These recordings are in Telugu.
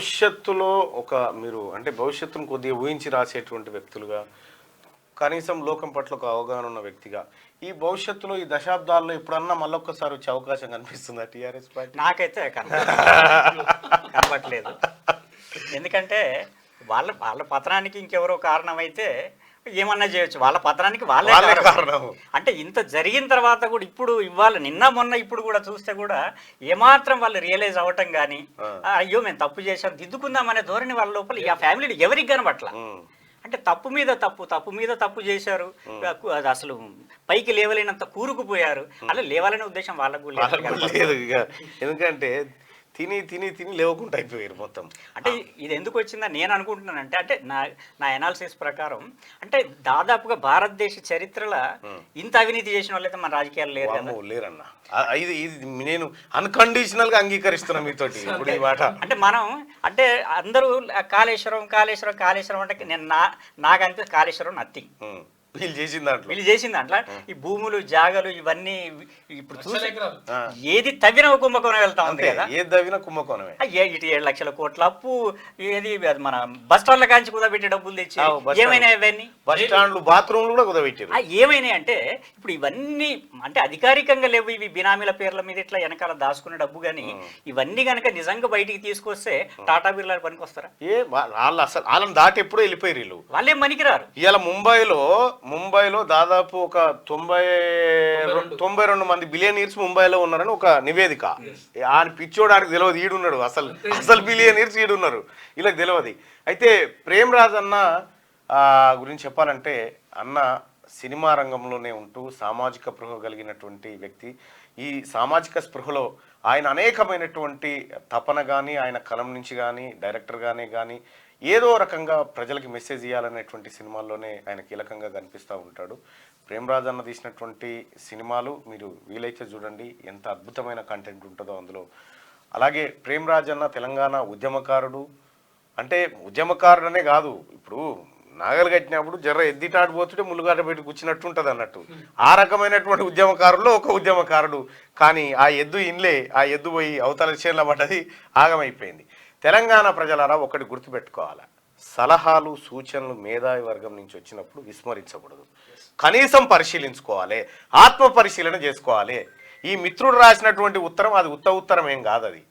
భవిష్యత్తులో ఒక మీరు అంటే భవిష్యత్తును కొద్దిగా ఊహించి రాసేటువంటి వ్యక్తులుగా, కనీసం లోకం పట్ల ఒక అవగాహన ఉన్న వ్యక్తిగా, ఈ భవిష్యత్తులో ఈ దశాబ్దాల్లో ఎప్పుడన్నా మళ్ళొక్కసారి వచ్చే అవకాశం కనిపిస్తుందా టీఆర్ఎస్ పార్టీ? నాకైతే కనబట్లేదు. ఎందుకంటే వాళ్ళ వాళ్ళ పతనానికి ఇంకెవరో కారణమైతే ఏమన్నా చేయొచ్చు. వాళ్ళ పతనానికి వాళ్ళే కారణం. అంటే ఇంత జరిగిన తర్వాత కూడా ఇప్పుడు ఇవాళ నిన్న మొన్న ఇప్పుడు కూడా చూస్తే కూడా ఏమాత్రం వాళ్ళు రియలైజ్ అవ్వటం కానీ, అయ్యో మేము తప్పు చేశాం దిద్దుకుందాం అనే ధోరణి వాళ్ళ లోపల ఈ ఫ్యామిలీలో ఎవరికి కనబట్ల. అంటే తప్పు మీద తప్పు చేశారు, అది అసలు పైకి లేవలేనంత కూరుకుపోయారు. అలా లేవాలనే ఉద్దేశం వాళ్ళకు లేదు. ఎందుకంటే తిని తిని తిని లేవకుండా అయిపోయారు మొత్తం. అంటే ఇది ఎందుకు వచ్చిందని నేను అనుకుంటున్నానంటే, అంటే నా ఎనాలిసిస్ ప్రకారం అంటే దాదాపుగా భారతదేశ చరిత్రలో ఇంత అవినీతి చేసిన వాళ్ళైతే మన రాజకీయాలు లేరన్నా. ఇది నేను అన్కండిషనల్ గా అంగీకరిస్తున్నా మీతోటి ఇప్పుడు ఈ మాట. అంటే మనం అంటే అందరూ కాళేశ్వరం అంటే నేను నాకంటే కాళేశ్వరం నథింగ్. వీళ్ళు చేసిన దాంట్లో ఈ భూములు జాగలు ఇవన్నీ ఇప్పుడు చూసి ఏది తవ్విన కుంభకోణం వెళ్తా ఉంది కదా. ఏది తవ్విన కుంభకోణమే. ఇటు 7 లక్షల కోట్ల అప్పు, ఏది మన బస్ స్టాండ్ల కాంచి కుదబెట్టే డబ్బులు తెచ్చి ఏమైనా ఇవన్నీ బస్ స్టాండ్లు బాత్రూమ్లు కూడా కుదబెట్టారు. ఏమైనాయి అంటే ఇప్పుడు ఇవన్నీ అంటే అధికారికంగా లేవు, ఇవి బినామీల పేర్ల మీద ఇట్లా వెనకాల దాచుకునే డబ్బు. కానీ ఇవన్నీ కనుక నిజంగా బయటికి తీసుకొస్తే టాటా బిర్లాలు పనికి వస్తారా? వాళ్ళని దాటి ఎప్పుడో వెళ్ళిపోయారు వీళ్ళు. వాళ్ళేం పనికిరారు. ఇవాళ ముంబైలో దాదాపు ఒక 92 మంది బిలియనీర్స్ ముంబైలో ఉన్నారని ఒక నివేదిక. ఆయన పిచ్చోడానికి తెలియదు ఈడున్నాడు, అసలు బిలియనీర్స్ ఈడున్నారు, వీళ్ళకి తెలియదు. అయితే ప్రేమ్ రాజ్ అన్న గురించి చెప్పాలంటే, అన్న సినిమా రంగంలోనే ఉంటూ సామాజిక స్పృహ కలిగినటువంటి వ్యక్తి. ఈ సామాజిక స్పృహలో ఆయన అనేకమైనటువంటి తపన కానీ, ఆయన కలం నుంచి కానీ, డైరెక్టర్గానే కానీ ఏదో రకంగా ప్రజలకి మెసేజ్ ఇవ్వాలనేటువంటి సినిమాల్లోనే ఆయన కీలకంగా కనిపిస్తూ ఉంటాడు. ప్రేమ్ రాజ్ అన్న తీసినటువంటి సినిమాలు మీరు వీలైతే చూడండి, ఎంత అద్భుతమైన కంటెంట్ ఉంటుందో అందులో. అలాగే ప్రేమ్ రాజ్ అన్న తెలంగాణ ఉద్యమకారుడు. అంటే ఉద్యమకారుడనే కాదు, ఇప్పుడు నాగలు కట్టినప్పుడు జర్ర ఎద్దిటాడిపోతుంటే ముళ్ళుగాట పెట్టి కూర్చున్నట్టు ఉంటుంది అన్నట్టు. ఆ రకమైనటువంటి ఉద్యమకారుల్లో ఒక ఉద్యమకారుడు. కానీ ఆ ఎద్దు ఇన్లే, ఆ ఎద్దు పోయి అవతల చేనుల పడ్డది, ఆగమైపోయింది. తెలంగాణ ప్రజలారా ఒకటి గుర్తుపెట్టుకోవాలి, సలహాలు సూచనలు మేధావి వర్గం నుంచి వచ్చినప్పుడు విస్మరించకూడదు, కనీసం పరిశీలించుకోవాలి, ఆత్మ పరిశీలన చేసుకోవాలి. ఈ మిత్రుడు రాసినటువంటి ఉత్తరం అది ఉత్తరం ఏం కాదు. అది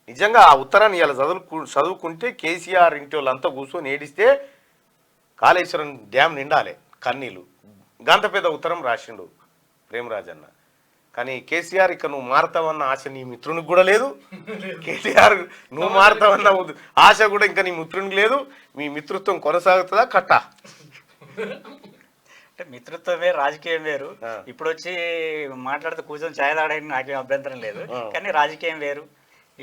నిజంగా ఆ ఉత్తరాన్ని ఇలా చదువుకుంటే కేసీఆర్ ఇంటి వాళ్ళంతా కూర్చొని ఏడిస్తే కాళేశ్వరం డ్యామ్ నిండాలి కన్నీళ్ళు. గంత పెద్ద ఉత్తరం రాసిండు ప్రేమరాజ్ అన్న. కానీ కేసీఆర్ ఇక నువ్వు మారతావన్న ఆశ నీ మిత్రునికి కూడా లేదు, కేసీఆర్ నువ్వు మారతావన్న ఆశ కూడా ఇంకా నీ మిత్రునికి లేదు. మీ మిత్రత్వం కొనసాగుతుందా కట్ట? అంటే మిత్రత్వం వేరు, రాజకీయం వేరు. ఇప్పుడు వచ్చి మాట్లాడితే కూర్చొని ఛాయ్ తాగడానికి నాకేం అభ్యంతరం లేదు, కానీ రాజకీయం వేరు,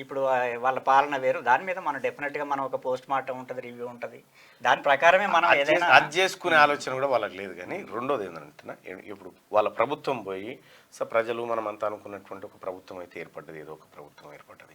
ఇప్పుడు వాళ్ళ పాలన వేరు. దాని మీద మనం డెఫినెట్గా మనం ఒక పోస్ట్ మార్టం ఉంటుంది, రివ్యూ ఉంటుంది, దాని ప్రకారమే మనం ఏదైనా అది చేసుకునే ఆలోచన కూడా వాళ్ళకి లేదు. కానీ రెండోది ఏంటంటే, ఇప్పుడు వాళ్ళ ప్రభుత్వం పోయి ప్రజలు మనం అంతా అనుకున్నటువంటి ఒక ప్రభుత్వం అయితే ఏర్పడ్డది, ఏదో ఒక ప్రభుత్వం ఏర్పడ్డది.